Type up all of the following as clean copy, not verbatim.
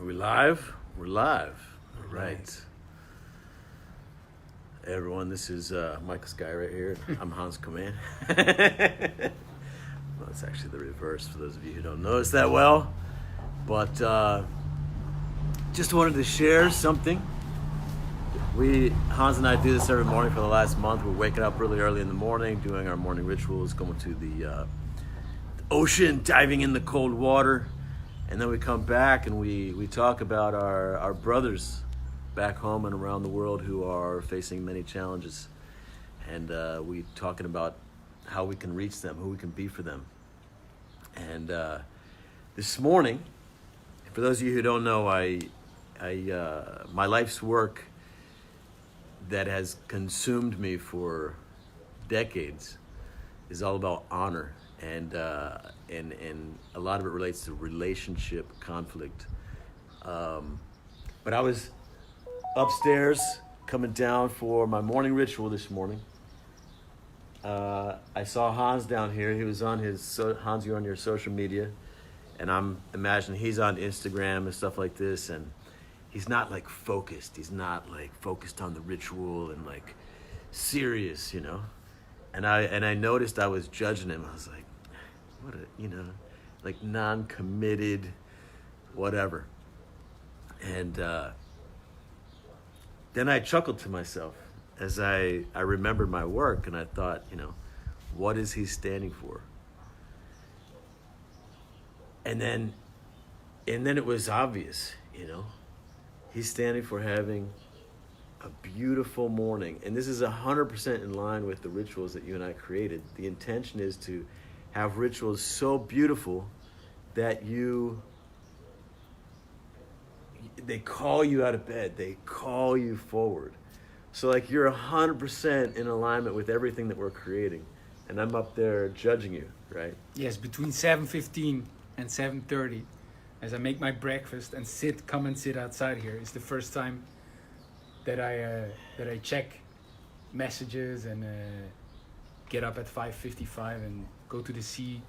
Are we live? We're live. All right. Hey everyone, this is Michael Skye right here. I'm Hans Comyn. Well, it's actually the reverse for those of you who don't notice that well. But just wanted to share something. Hans and I do this every morning for the last month. We're waking up really early in the morning, doing our morning rituals, going to the ocean, diving in the cold water. And then we come back and we talk about our brothers back home and around the world who are facing many challenges. And we talking about how we can reach them, who we can be for them. And this morning, for those of you who don't know, my life's work that has consumed me for decades is all about honor. And a lot of it relates to relationship conflict. But I was upstairs coming down for my morning ritual this morning. I saw Hans down here. He was on Hans, you're on your social media. And I'm imagining he's on Instagram and stuff like this. And he's not like focused. He's not like focused on the ritual and like serious, you know. And I noticed I was judging him. I was like, what a, like non-committed, whatever. And then I chuckled to myself as I remembered my work, and I thought, what is he standing for? And then it was obvious, he's standing for having a beautiful morning. And this is 100% in line with the rituals that you and I created. The intention is to have rituals so beautiful that they call you out of bed, they call you forward. So like you're 100% in alignment with everything that we're creating. And I'm up there judging you, right? Yes, between 7:15 and 7:30, as I make my breakfast and come and sit outside here, is the first time that I check messages and get up at 5:55 and go to the sea,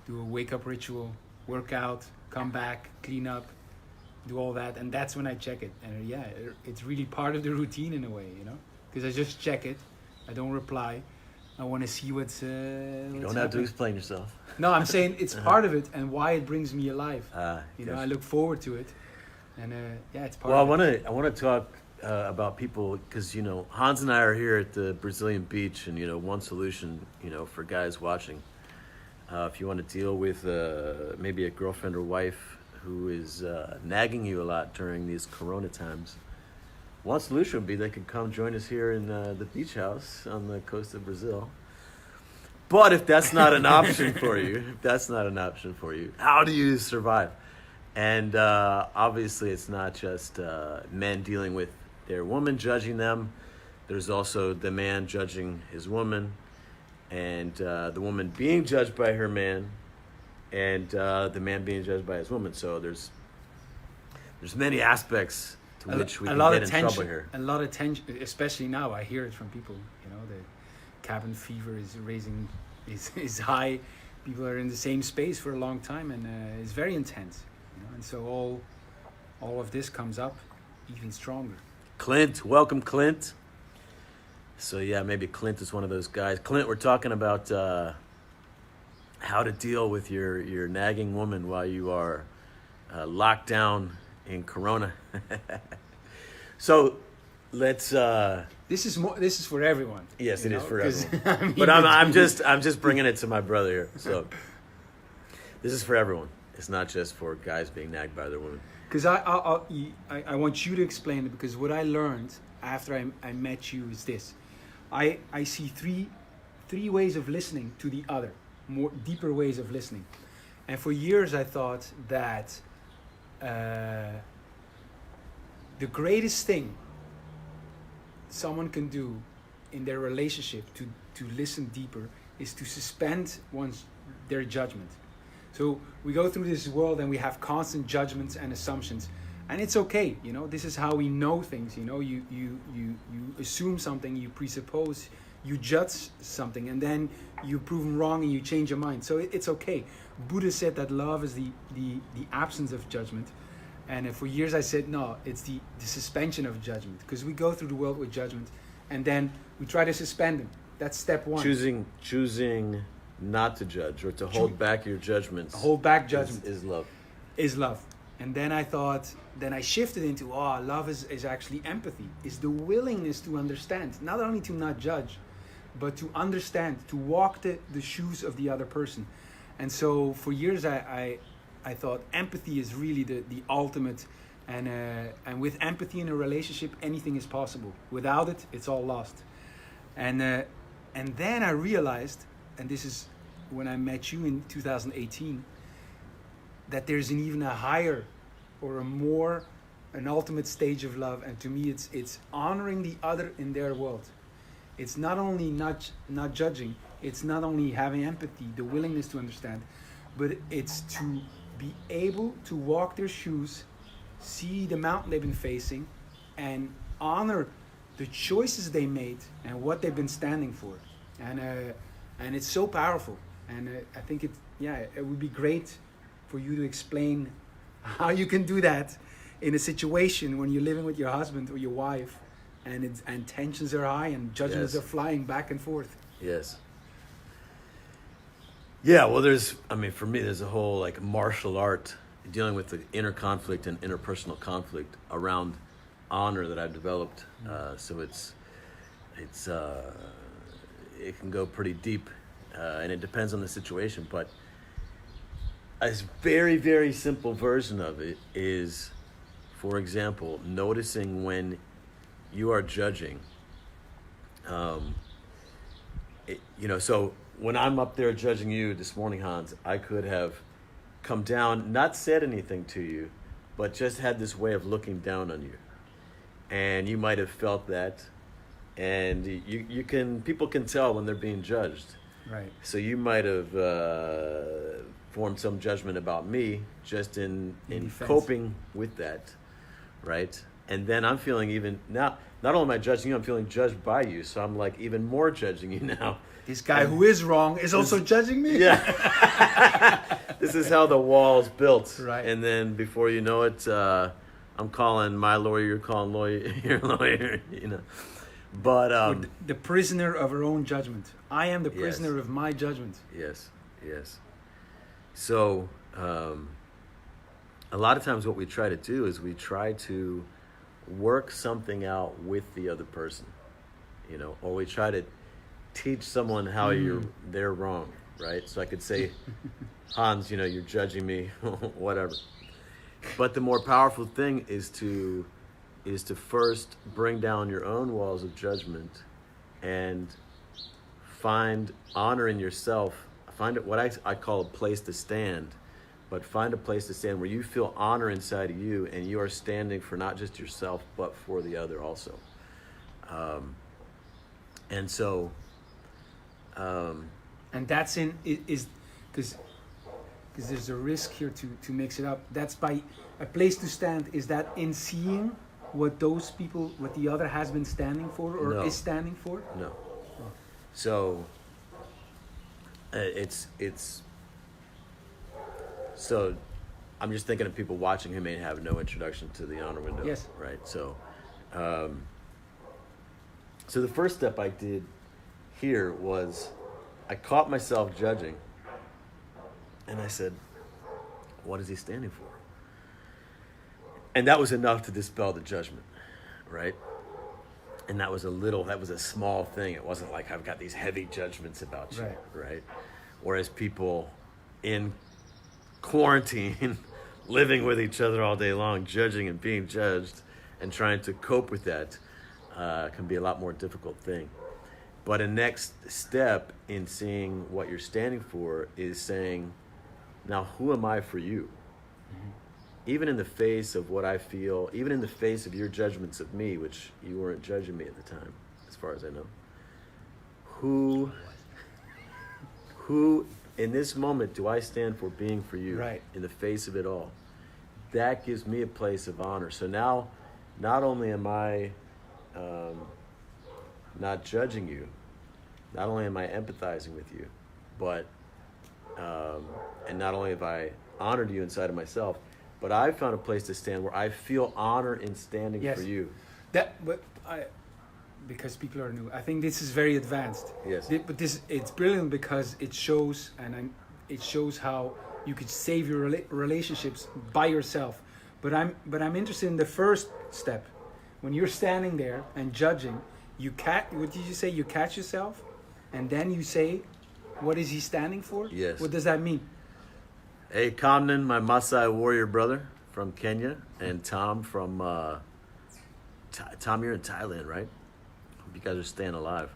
do a wake-up ritual, work out, come back, clean up, do all that, and that's when I check it. And it's really part of the routine in a way, because I just check it, I don't reply, I want to see what's you don't have to explain yourself. No, I'm saying it's part of it and why it brings me alive. I look forward to it, and it's part of it. I want to talk about people, because Hans and I are here at the Brazilian beach, and one solution for guys watching, if you want to deal with maybe a girlfriend or wife who is nagging you a lot during these corona times, one solution would be they could come join us here in the beach house on the coast of Brazil. But if that's not an option for you, how do you survive? And obviously it's not just men dealing with their woman, judging them. There's also the man judging his woman, and the woman being judged by her man, and the man being judged by his woman. So there's many aspects to which we can get in trouble here. A lot of tension, especially now. I hear it from people. The cabin fever is high. People are in the same space for a long time, and it's very intense. And so all of this comes up even stronger. Clint, welcome, Clint. So maybe Clint is one of those guys. Clint, we're talking about how to deal with your nagging woman while you are locked down in Corona. So let's. This is for everyone. Yes, it is for everyone. But I'm just bringing it to my brother here. So this is for everyone. It's not just for guys being nagged by their women. Because I want you to explain it, because what I learned after I met you is this. I see three ways of listening to the other, more deeper ways of listening. And for years I thought that the greatest thing someone can do in their relationship to listen deeper is to suspend their judgment. So we go through this world and we have constant judgments and assumptions, and it's okay. This is how we know things. You assume something, you presuppose, you judge something, and then you prove them wrong and you change your mind. So it's okay. Buddha said that love is the absence of judgment, And for years I said, no, it's the suspension of judgment. Because we go through the world with judgment, and then we try to suspend them. That's step one. Choosing not to judge or to hold back your judgments. Hold back judgment. Is love. Is love. And then I shifted into, love is actually empathy. Is the willingness to understand. Not only to not judge, but to understand, to walk the shoes of the other person. And so for years I thought empathy is really the ultimate, and with empathy in a relationship, anything is possible. Without it, it's all lost. And then I realized, and this is when I met you in 2018, that there's even a higher or an ultimate stage of love. And to me, it's honoring the other in their world. It's not only not judging, it's not only having empathy, the willingness to understand, but it's to be able to walk their shoes, see the mountain they've been facing, and honor the choices they made and what they've been standing for. And it's so powerful. And I think it would be great for you to explain how you can do that in a situation when you're living with your husband or your wife, and tensions are high and judgments are flying back and forth. Yes. Yeah, well, for me, there's a whole like martial art dealing with the inner conflict and interpersonal conflict around honor that I've developed. So it can go pretty deep, and it depends on the situation. But a very, very simple version of it is, for example, noticing when you are judging. So when I'm up there judging you this morning, Hans, I could have come down, not said anything to you, but just had this way of looking down on you. And you might have felt that. And people can tell when they're being judged. Right. So you might have formed some judgment about me just in coping with that, right? And then I'm feeling even now, not only am I judging you, I'm feeling judged by you. So I'm like even more judging you now. This guy who is wrong is also judging me. Yeah. This is how the wall's built. Right. And then before you know it, I'm calling my lawyer, you're calling your lawyer, But we're the prisoner of our own judgment. I am the prisoner of my judgment. Yes. So a lot of times what we try to do is we try to work something out with the other person, or we try to teach someone how they're wrong, right? So I could say, Hans, you're judging me, whatever. But the more powerful thing is to first bring down your own walls of judgment and find honor in yourself. Find what I call a place to stand, but find a place to stand where you feel honor inside of you, and you are standing for not just yourself, but for the other also. And that's because there's a risk here to mix it up. That's by a place to stand. Is that in seeing what those people, what the other has been standing for or is standing for? No. So so I'm just thinking of people watching who may have no introduction to the honor window. Yes. Right. So so the first step I did here was I caught myself judging, and I said, what is he standing for? And that was enough to dispel the judgment, right? And that was a small thing. It wasn't like I've got these heavy judgments about you, right? Whereas people in quarantine, living with each other all day long, judging and being judged, and trying to cope with that can be a lot more difficult thing. But a next step in seeing what you're standing for is saying, now who am I for you? Mm-hmm. Even in the face of what I feel, even in the face of your judgments of me, which you weren't judging me at the time, as far as I know. Who in this moment do I stand for being for you? Right. In the face of it all? That gives me a place of honor. So now, not only am I not judging you, not only am I empathizing with you, but and not only have I honored you inside of myself, but I found a place to stand where I feel honor in standing Yes. for you. Because people are new, I think this is very advanced. Yes. But it's brilliant because it shows, it shows how you could save your relationships by yourself. But I'm interested in the first step. When you're standing there and judging, what did you say? You catch yourself, and then you say, "What is he standing for?" Yes. What does that mean? Hey, Comyn, my Maasai warrior brother from Kenya, and Tom from Tom, you're in Thailand, right? Hope you guys are staying alive.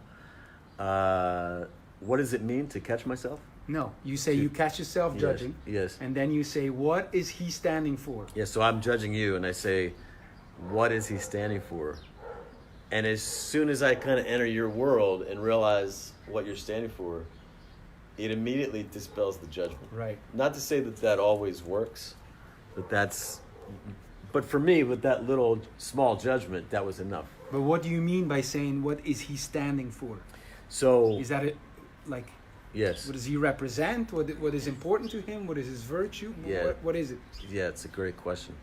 What does it mean to catch myself? No, you say you catch yourself judging. Yes. And then you say, "What is he standing for?" Yeah, so I'm judging you, and I say, what is he standing for? And as soon as I kind of enter your world and realize what you're standing for, it immediately dispels the judgment. Right. Not to say that that always works, but for me, with that little small judgment, that was enough. But what do you mean by saying, "What is he standing for"? So, Is that it? Like, yes. what does he represent? What is important to him? What is his virtue? Yeah. What is it? Yeah, it's a great question.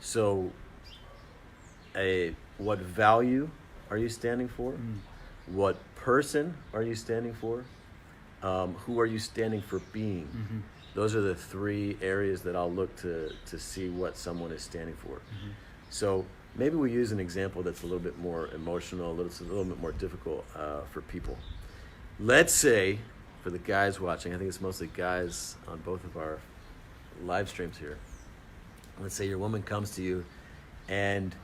So, what value are you standing for? What person are you standing for? Who are you standing for being? Mm-hmm. Those are the three areas that I'll look to see what someone is standing for. Mm-hmm. So maybe we use an example that's a little bit more emotional, a little bit more difficult for people. Let's say, for the guys watching, I think it's mostly guys on both of our live streams here. Let's say your woman comes to you and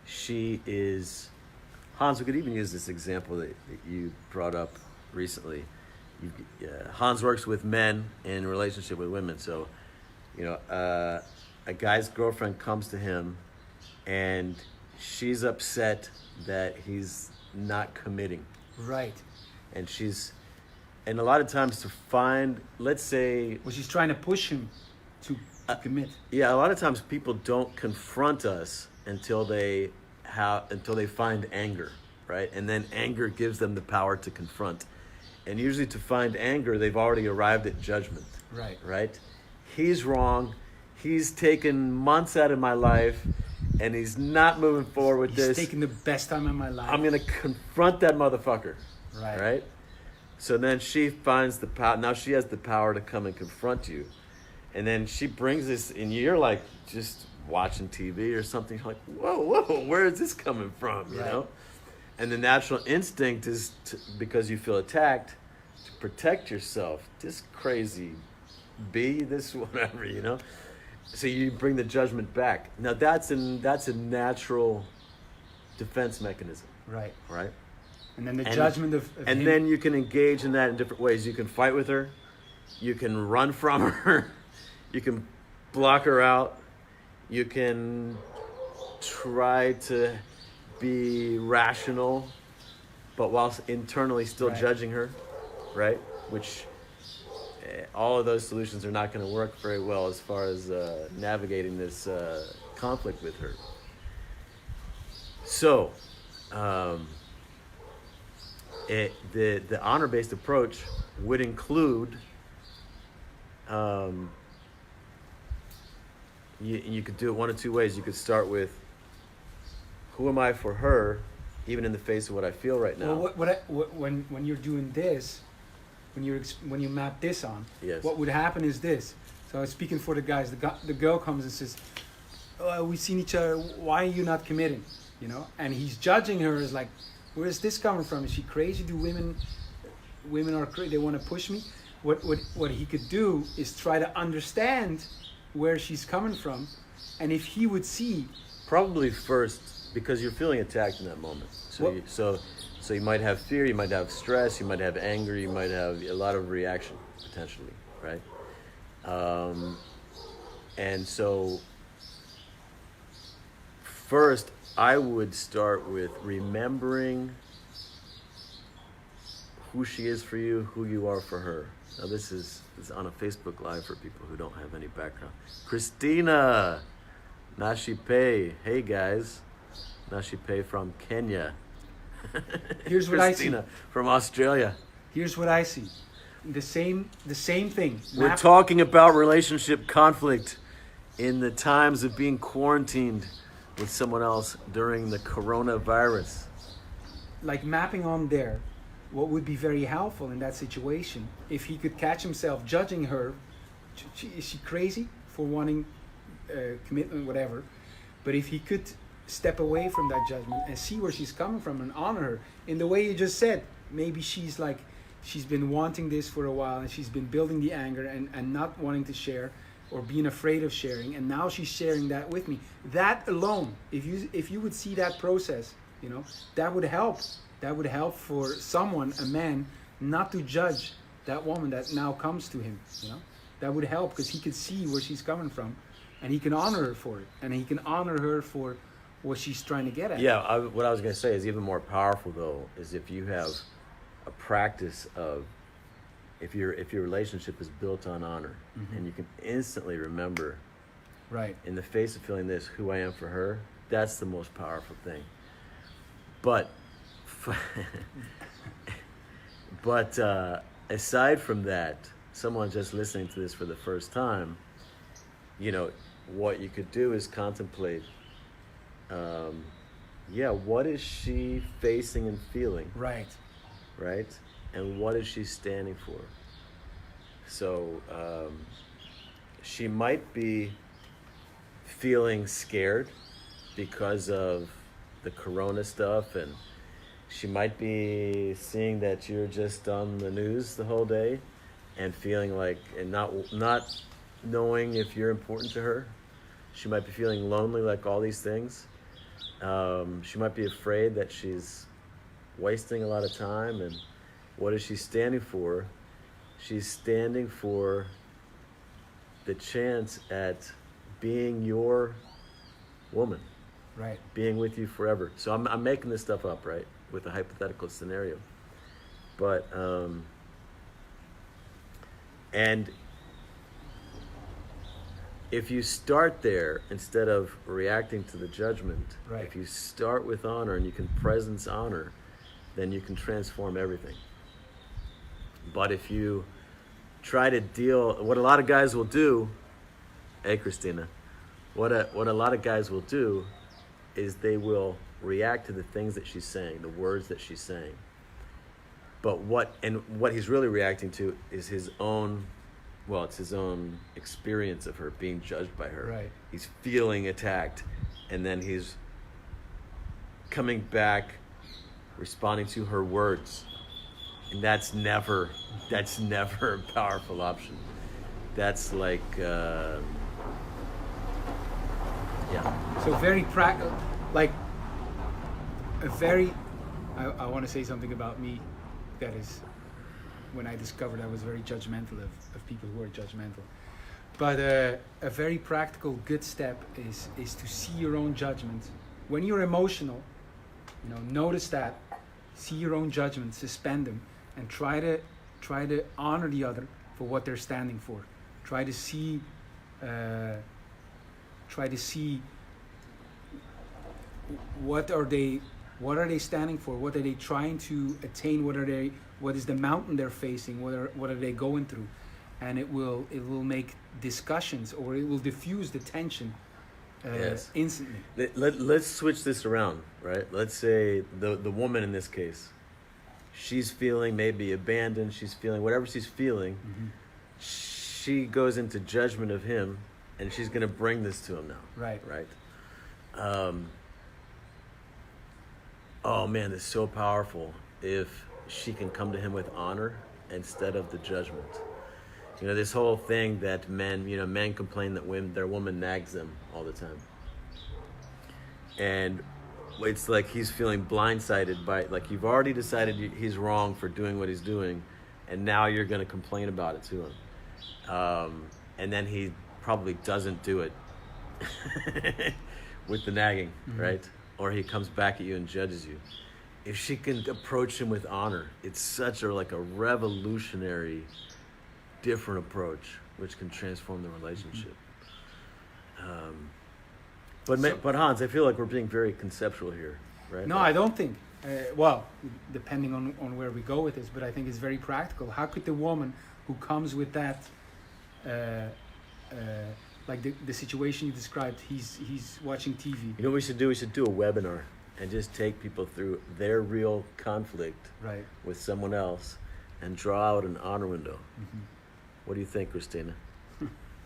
she is, Hans, we could even use this example that you brought up recently. Hans works with men in relationship with women. So, a guy's girlfriend comes to him and she's upset that he's not committing. Right. And a lot of times to find, let's say... Well, she's trying to push him to commit. Yeah, a lot of times people don't confront us until they find anger, right? And then anger gives them the power to confront. And usually to find anger, they've already arrived at judgment. Right. Right? He's wrong. He's taken months out of my life, and he's not moving forward with this. He's taking the best time of my life. I'm going to confront that motherfucker. Right. Right? So then she finds the power. Now she has the power to come and confront you. And then she brings this, and you're like just watching TV or something. You're like, whoa, where is this coming from? You know? And the natural instinct is, because you feel attacked, to protect yourself. This crazy bee, this whatever, So you bring the judgment back. Now that's a natural defense mechanism. Right. Right? And then the judgment of and him. then you can engage in that in different ways. You can fight with her. You can run from her. You can block her out. You can try to be rational, but while internally still judging her, right? Which all of those solutions are not going to work very well as far as navigating this conflict with her. So, the honor-based approach would include you could do it one of two ways. You could start with, who am I for her, even in the face of what I feel right now? Well, when you're doing this, when you map this on, yes. What would happen is this. So I was speaking for the guys. The girl comes and says, "Oh, we've seen each other. Why are you not committing?" And he's judging her as like, "Where is this coming from? Is she crazy? Do women are crazy? They want to push me?" What he could do is try to understand where she's coming from, and if he would see, probably first, because you're feeling attacked in that moment. So you might have fear, you might have stress, you might have anger, you might have a lot of reaction potentially, right? And so first, I would start with remembering who she is for you, who you are for her. Now this is on a Facebook Live for people who don't have any background. Christina Nashipe, hey guys. Nashipe from Kenya. Here's what I see. Christina from Australia. Here's what I see. The same thing. We're talking about relationship conflict. in the times of being quarantined with someone else during the coronavirus? Like mapping on there, what would be very helpful in that situation if he could catch himself judging her. Is she crazy for wanting commitment, whatever? But if he could step away from that judgment and see where she's coming from and honor her in the way you just said, maybe she's been wanting this for a while and she's been building the anger and not wanting to share or being afraid of sharing, and now she's sharing that with me. That alone, if you would see that process, that would help. That would help for someone, a man, not to judge that woman that now comes to him. That would help because he could see where she's coming from, and he can honor her for it, and he can honor her for what she's trying to get at. Yeah, what I was going to say is even more powerful though is if you have a practice of if your relationship is built on honor, and you can instantly remember, right, in the face of feeling this, who I am for her. That's the most powerful thing. But aside from that, someone just listening to this for the first time, what you could do is contemplate, what is she facing and feeling? Right. And what is she standing for? So she might be feeling scared because of the corona stuff, and she might be seeing that you're just on the news the whole day and feeling like, and not knowing if you're important to her. She might be feeling lonely, like all these things. She might be afraid that she's wasting a lot of time. And what is she standing for? She's standing for the chance at being your woman. Right. Being with you forever. So I'm making this stuff up, right? With a hypothetical scenario. But, and if you start there, instead of reacting to the judgment, right, if you start with honor and you can presence honor, then you can transform everything. But if you try to deal, what a lot of guys will do, hey Christina, what a lot of guys will do is they will react to the things that she's saying, the words that she's saying. But what he's really reacting to is his own experience of her being judged by her. Right. He's feeling attacked, and then he's coming back, responding to her words. And that's never a powerful option. That's like, So very practical, like I want to say something about me that is, when I discovered I was very judgmental of people who are judgmental. But a very practical good step is to see your own judgment. When you're emotional, notice that, see your own judgment, suspend them, and try to honor the other for what they're standing for. Try to see what are they standing for? What are they trying to attain? What is the mountain they're facing? What are they going through? And it will make discussions, or it will diffuse the tension instantly. Let's switch this around, right? Let's say the woman in this case, she's feeling maybe abandoned. She's feeling whatever she's feeling. Mm-hmm. She goes into judgment of him, and she's going to bring this to him now. Right. Oh man, it's so powerful if she can come to him with honor instead of the judgment. This whole thing that men complain that their woman nags them all the time. And it's like he's feeling blindsided by, like, you've already decided he's wrong for doing what he's doing, and now you're going to complain about it to him. And then he probably doesn't do it with the nagging, mm-hmm. right? Or he comes back at you and judges you. If she can approach him with honor, it's such a revolutionary, different approach, which can transform the relationship. But Hans, I feel like we're being very conceptual here, right? No, I don't think. Well, depending on where we go with this, but I think it's very practical. How could the woman who comes with that like the situation you described. He's watching TV. You know what we should do? We should do a webinar and just take people through their real conflict Right. with someone else and draw out an honor window. Mm-hmm. What do you think, Christina?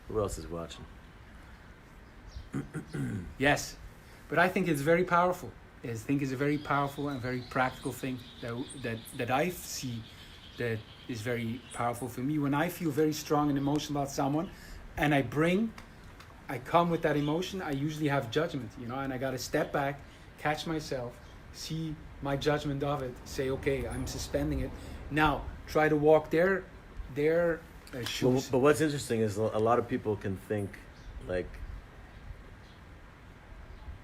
Who else is watching? Yes, but I think it's very powerful. I think it's a very powerful and very practical thing that I see that is very powerful for me. When I feel very strong and emotional about someone, and I come with that emotion, I usually have judgment, and I got to step back, catch myself, see my judgment of it, say, okay, I'm suspending it. Now, try to walk their shoes. But what's interesting is a lot of people can think like,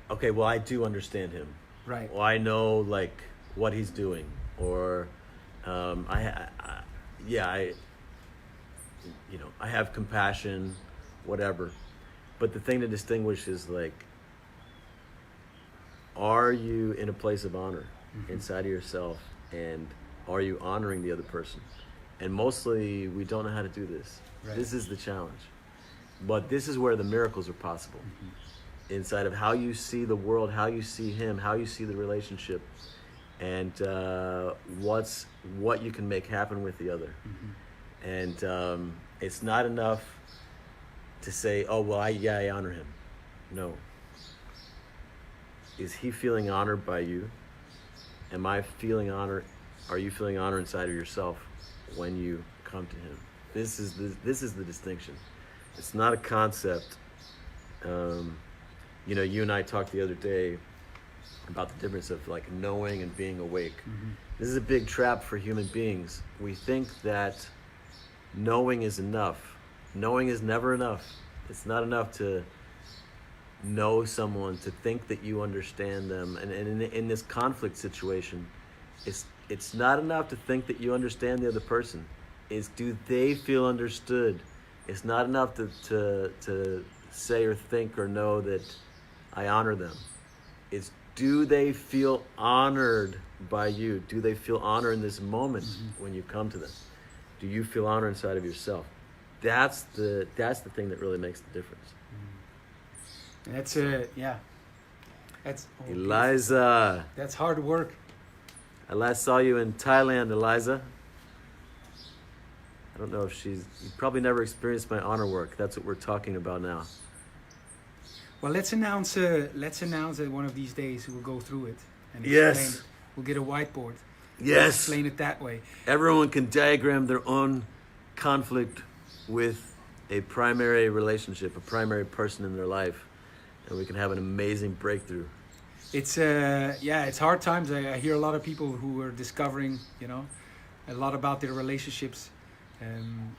okay, well, I do understand him. Right. Well, I know like what he's doing, or I have compassion, whatever. But the thing to distinguish is like, are you in a place of honor inside of yourself, and are you honoring the other person? And mostly we don't know how to do this. Right. This is the challenge. But this is where the miracles are possible. Inside of how you see the world, how you see him, how you see the relationship, and what you can make happen with the other. And it's not enough to say, oh, well, I honor him. No. Is he feeling honored by you? Am I feeling honor? Are you feeling honor inside of yourself when you come to him? This is the distinction. It's not a concept. You and I talked the other day about the difference of like knowing and being awake. This is a big trap for human beings. We think that knowing is enough. Knowing is never enough. It's not enough to know someone, to think that you understand them. And in this conflict situation, it's not enough to think that you understand the other person. It's, do they feel understood? It's not enough to say or think or know that I honor them. It's, do they feel honored by you? Do they feel honor in this moment when you come to them? Do you feel honor inside of yourself? That's the thing that really makes the difference. And that's Eliza. That's hard work. I last saw you in Thailand, Eliza. I don't know if you probably never experienced my honor work. That's what we're talking about now. Well, let's announce that one of these days we'll go through it and explain. Yes. We'll get a whiteboard. Yes. Explain it that way. Everyone can diagram their own conflict with a primary relationship, a primary person in their life, and we can have an amazing breakthrough. It's it's hard times. I hear a lot of people who are discovering, a lot about their relationships.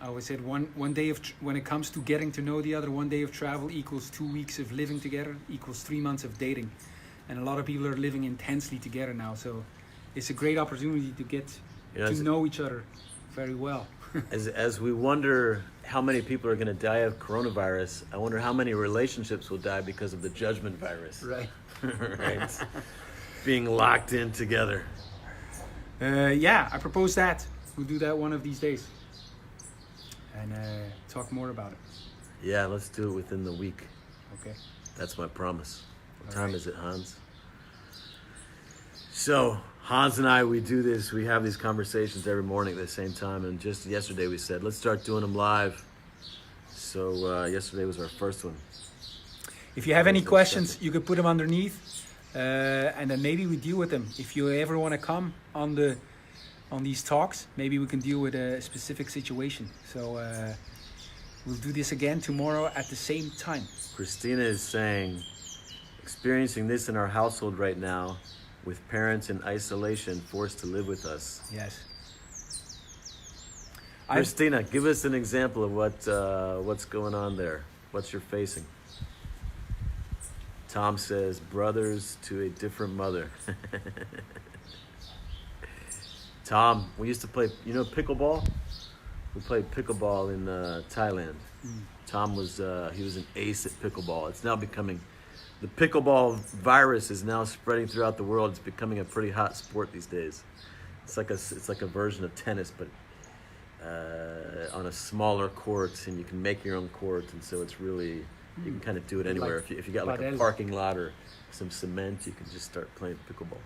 I always said one day when it comes to getting to know the other, 1 day of travel equals 2 weeks of living together, equals 3 months of dating. And a lot of people are living intensely together now. So it's a great opportunity to get to know each other very well. As we wonder how many people are going to die of coronavirus, I wonder how many relationships will die because of the judgment virus. Right. Right. Being locked in together. I propose that. We'll do that one of these days. And talk more about it. Yeah, let's do it within the week. Okay. That's my promise. What All time right. is it, Hans? So, Hans and I, we do this. We have these conversations every morning at the same time. And just yesterday we said, let's start doing them live. So, yesterday was our first one. If you have any questions, you could put them underneath. And then maybe we deal with them. If you ever want to come on these talks, maybe we can deal with a specific situation. So we'll do this again tomorrow at the same time. Christina is saying, experiencing this in our household right now, with parents in isolation forced to live with us. Yes. Christina, give us an example of what's going on there. What you're facing. Tom says, brothers to a different mother. Tom, we used to play, pickleball? We played pickleball in Thailand. Tom was an ace at pickleball. It's now becoming, the pickleball virus is now spreading throughout the world. It's becoming a pretty hot sport these days. It's like a version of tennis, but on a smaller court, and you can make your own court, and so it's really You can kind of do it anywhere. Like If you got like a padel. parking lot or some cement, you can just start playing pickleball.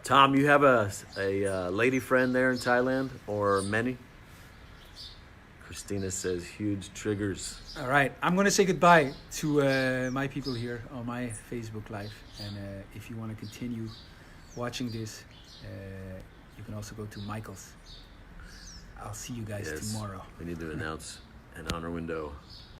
Tom, you have a lady friend there in Thailand, or many? Christina says huge triggers. All right, I'm gonna say goodbye to my people here on my Facebook Live, and if you want to continue watching this, you can also go to Michael's. I'll see you guys tomorrow. We need to announce an honor window.